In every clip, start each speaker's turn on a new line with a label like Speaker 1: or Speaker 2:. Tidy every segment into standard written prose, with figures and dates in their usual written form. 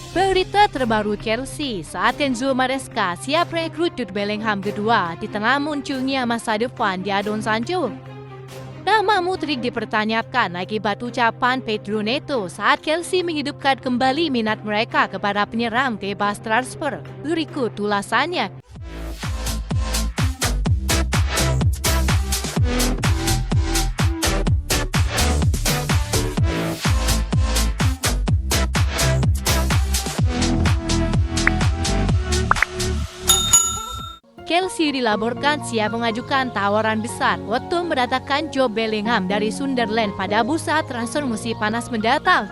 Speaker 1: Berita terbaru Chelsea saat Enzo Maresca siap rekrut Jude Bellingham kedua di tengah munculnya masa depan Jadon Sancho. Nama Mudryk dipertanyakan akibat ucapan Pedro Neto saat Chelsea menghidupkan kembali minat mereka kepada penyerang bebas transfer. Berikut ulasannya. Chelsea dilaporkan siap mengajukan tawaran besar waktu mendatangkan Jude Bellingham dari Sunderland pada bursa transfer musim panas mendatang.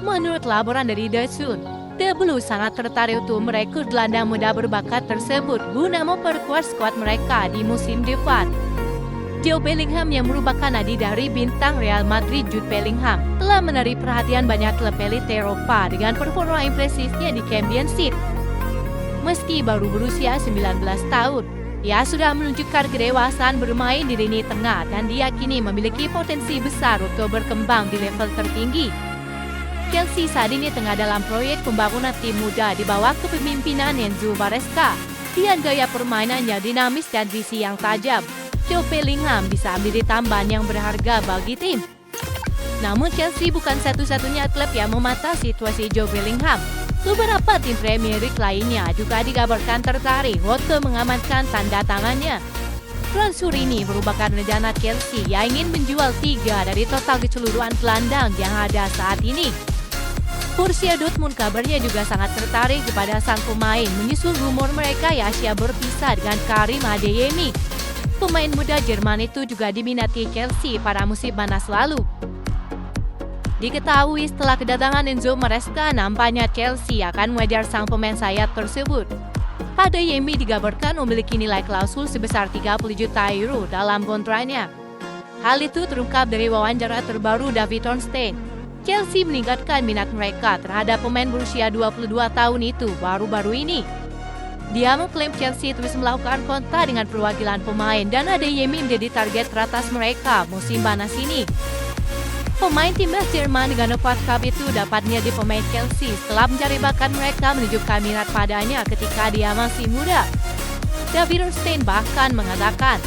Speaker 1: Menurut laporan dari The Sun, The Blues sangat tertarik untuk merekrut gelandang muda berbakat tersebut guna memperkuat skuad mereka di musim depan. Jude Bellingham yang merupakan adik dari bintang Real Madrid Jude Bellingham telah menarik perhatian banyak klub elit Eropa dengan performa impresifnya di Championship. Meski baru berusia 19 tahun, ia sudah menunjukkan kedewasaan bermain di lini tengah dan diyakini memiliki potensi besar untuk berkembang di level tertinggi. Chelsea saat ini tengah dalam proyek pembangunan tim muda di bawah kepemimpinan Enzo Maresca. Dengan gaya permainannya dinamis dan visi yang tajam, Jude Bellingham bisa menjadi tambahan yang berharga bagi tim. Namun Chelsea bukan satu-satunya klub yang memantau situasi Jude Bellingham. Beberapa tim Premier League lainnya juga dikabarkan tertarik untuk mengamankan tanda tangannya. Transfer ini merupakan rencana Chelsea yang ingin menjual 3 dari total keseluruhan gelandang yang ada saat ini. Borussia Dortmund kabarnya juga sangat tertarik kepada sang pemain menyusul rumor mereka yang siap berpisah dengan Karim Adeyemi. Pemain muda Jerman itu juga diminati Chelsea pada musim panas lalu. Diketahui setelah kedatangan Enzo Maresca, nampaknya Chelsea akan mengejar sang pemain sayap tersebut. Adeyemi dikabarkan memiliki nilai klausul sebesar 30 juta euro dalam kontraknya. Hal itu terungkap dari wawancara terbaru David Ornstein. Chelsea meningkatkan minat mereka terhadap pemain berusia 22 tahun itu baru-baru ini. Dia mengklaim Chelsea terus melakukan kontak dengan perwakilan pemain dan Adeyemi menjadi target teratas mereka musim panas ini. Pemain timnas Jerman dengan 4 cup itu dapat menjadi pemain Chelsea setelah mencari bakat mereka menunjukkan minat padanya ketika dia masih muda. David Ornstein bahkan mengatakan,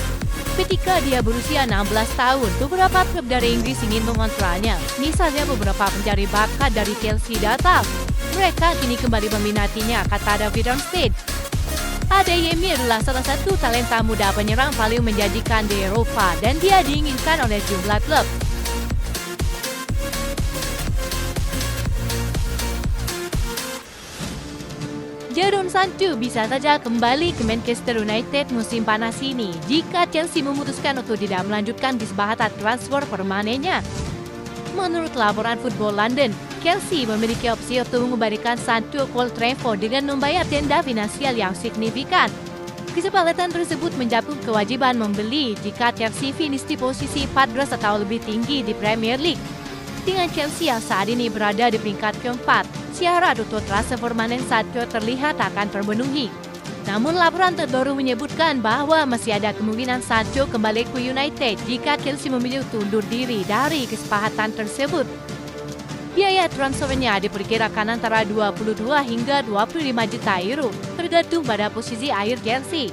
Speaker 1: ketika dia berusia 16 tahun, beberapa klub dari Inggris ingin mengontraknya. Misalnya beberapa pencari bakat dari Chelsea datang. Mereka kini kembali meminatinya, kata David Ornstein. Adeyemi adalah salah satu talenta muda penyerang paling menjanjikan di Eropa dan dia diinginkan oleh jumlah klub. Jadon Sancho bisa saja kembali ke Manchester United musim panas ini jika Chelsea memutuskan untuk tidak melanjutkan kesepakatan transfer permanennya. Menurut laporan Football London, Chelsea memiliki opsi untuk mengembalikan Sancho ke Old Trafford dengan membayar denda finansial yang signifikan. Kesepakatan tersebut mencakup kewajiban membeli jika Chelsea finish di posisi 14 atau lebih tinggi di Premier League. Dengan Chelsea yang saat ini berada di peringkat keempat, syarat untuk transfer permanen Sancho terlihat akan terpenuhi. Namun laporan terbaru menyebutkan bahwa masih ada kemungkinan Sancho kembali ke United jika Chelsea memilih untuk undur diri dari kesepakatan tersebut. Biaya transfernya diperkirakan antara 22 hingga 25 juta euro, tergantung pada posisi akhir Chelsea.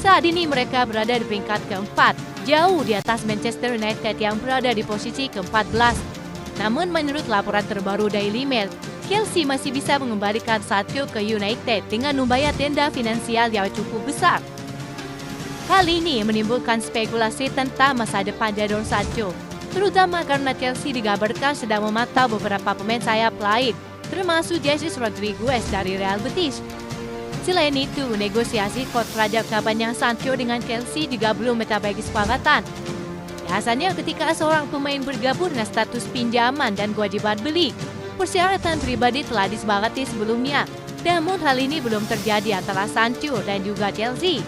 Speaker 1: Saat ini mereka berada di peringkat keempat, jauh di atas Manchester United yang berada di posisi ke-14. Namun menurut laporan terbaru Daily Mail, Chelsea masih bisa mengembalikan Sancho ke United dengan membayar denda finansial yang cukup besar. Hal ini menimbulkan spekulasi tentang masa depan Jadon Sancho, terutama karena Chelsea dikabarkan sedang memantau beberapa pemain sayap lain, termasuk Jesus Rodriguez dari Real Betis. Selain itu, negosiasi kontrak jangka panjang Sancho dengan Chelsea juga belum mencapai kesepakatan. Biasanya ketika seorang pemain bergabung dengan status pinjaman dan kewajiban beli, persyaratan pribadi telah disepakati sebelumnya. Namun hal ini belum terjadi antara Sancho dan juga Chelsea.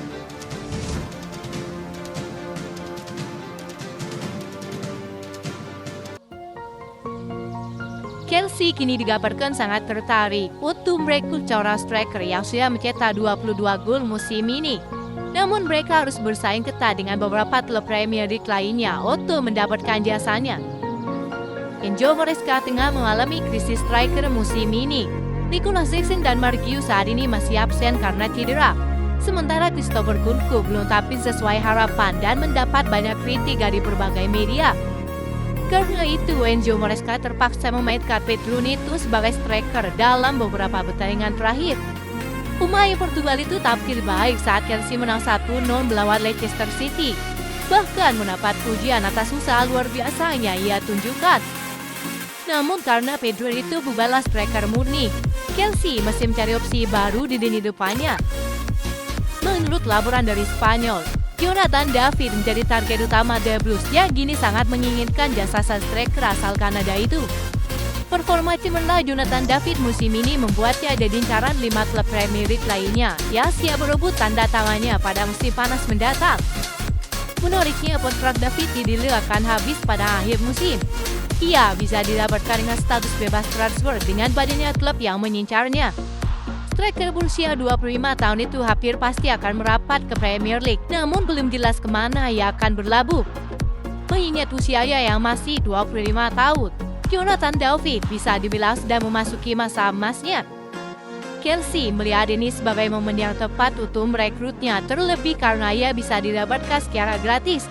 Speaker 1: Chelsea kini dikabarkan sangat tertarik untuk merekrut seorang striker yang sudah mencetak 22 gol musim ini. Namun mereka harus bersaing ketat dengan beberapa klub Premier League lainnya untuk mendapatkan jasanya. Enzo Maresca tengah mengalami krisis striker musim ini. Nicolas Jackson dan Marquinhos saat ini masih absen karena cedera. Sementara Christopher Nkunku belum tampil sesuai harapan dan mendapat banyak kritik dari berbagai media. Karena itu, Enzo Maresca terpaksa memainkan Pedro Neto sebagai striker dalam beberapa pertandingan terakhir. Pemain Portugal itu tampil baik saat Chelsea menang 1-0 melawan Leicester City. Bahkan mendapat pujian atas usaha luar biasa yang ia tunjukkan. Namun karena Pedro itu bukanlah striker murni, Chelsea masih mencari opsi baru di lini depannya. Menurut laporan dari Spanyol, Jonathan David menjadi target utama The Blues yang kini sangat menginginkan jasa striker asal Kanada itu. Performa cemerlang Jonathan David musim ini membuatnya jadi incaran 5 klub Premier League lainnya yang siap berebut tanda tangannya pada musim panas mendatang. Menariknya, kontrak David dinilai akan habis pada akhir musim. Ia bisa didapatkan dengan status bebas transfer dengan banyaknya klub yang mengincarnya. Striker berusia 25 tahun itu hampir pasti akan merapat ke Premier League, namun belum jelas kemana ia akan berlabuh. Mengingat usianya yang masih 25 tahun, Jonathan David bisa dibilang sudah memasuki masa emasnya. Chelsea melihat ini sebagai momen yang tepat untuk merekrutnya, terlebih karena ia bisa didapatkan secara gratis.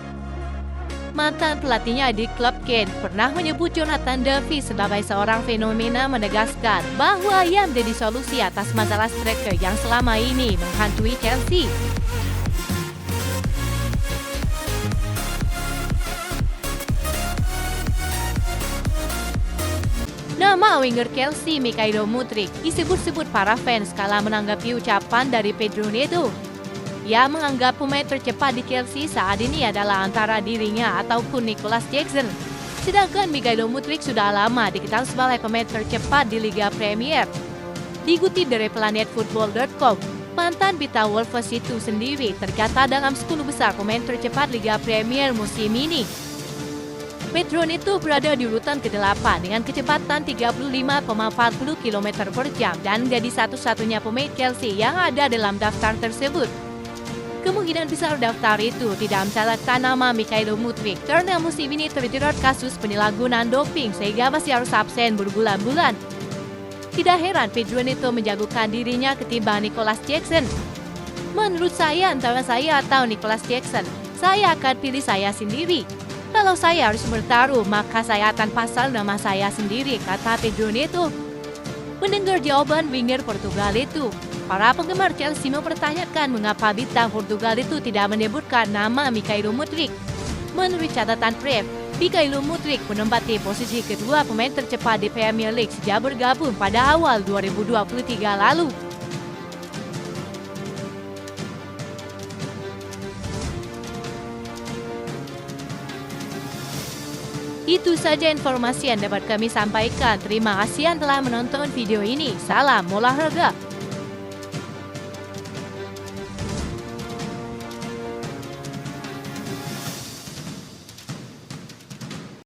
Speaker 1: Mantan pelatihnya di klub Kent pernah menyebut Jonathan David sebagai seorang fenomena, menegaskan bahwa ia menjadi solusi atas masalah striker yang selama ini menghantui Chelsea. Nama winger Chelsea Mikhailo Mudryk disebut-sebut para fans kala menanggapi ucapan dari Pedro Neto. Ia menganggap pemain tercepat di Chelsea saat ini adalah antara dirinya ataupun Nicolas Jackson. Sedangkan Mikhailo Mudryk sudah lama dikenal sebagai pemain tercepat di Liga Premier. Dikutip dari planetfootball.com, mantan bintang Wolves itu sendiri tercatat dalam 10 besar pemain tercepat Liga Premier musim ini. Pedro Neto berada di urutan ke-8 dengan kecepatan 35,40 km per jam dan menjadi satu-satunya pemain Chelsea yang ada dalam daftar tersebut. Kemungkinan besar daftar itu tidak mencatatkan nama Mikhailo Mudryk karena musim ini terjerat kasus penyalahgunaan doping sehingga masih harus absen berbulan-bulan. Tidak heran Pedro Neto menjagokan dirinya ketimbang Nicolas Jackson. Menurut saya, antara saya atau Nicolas Jackson, saya akan pilih saya sendiri. Kalau saya harus bertaruh, maka saya akan pasang nama saya sendiri, kata Pedro Neto. Mendengar jawaban winger Portugal itu, para penggemar Chelsea mempertanyakan mengapa bintang Portugal itu tidak menyebutkan nama Mikhailo Mudryk. Menurut catatan Prep, Mikhailo Mudryk menempati posisi kedua pemain tercepat di Premier League sejak bergabung pada awal 2023 lalu. Itu saja informasi yang dapat kami sampaikan. Terima kasih yang telah menonton video ini. Salam olahraga.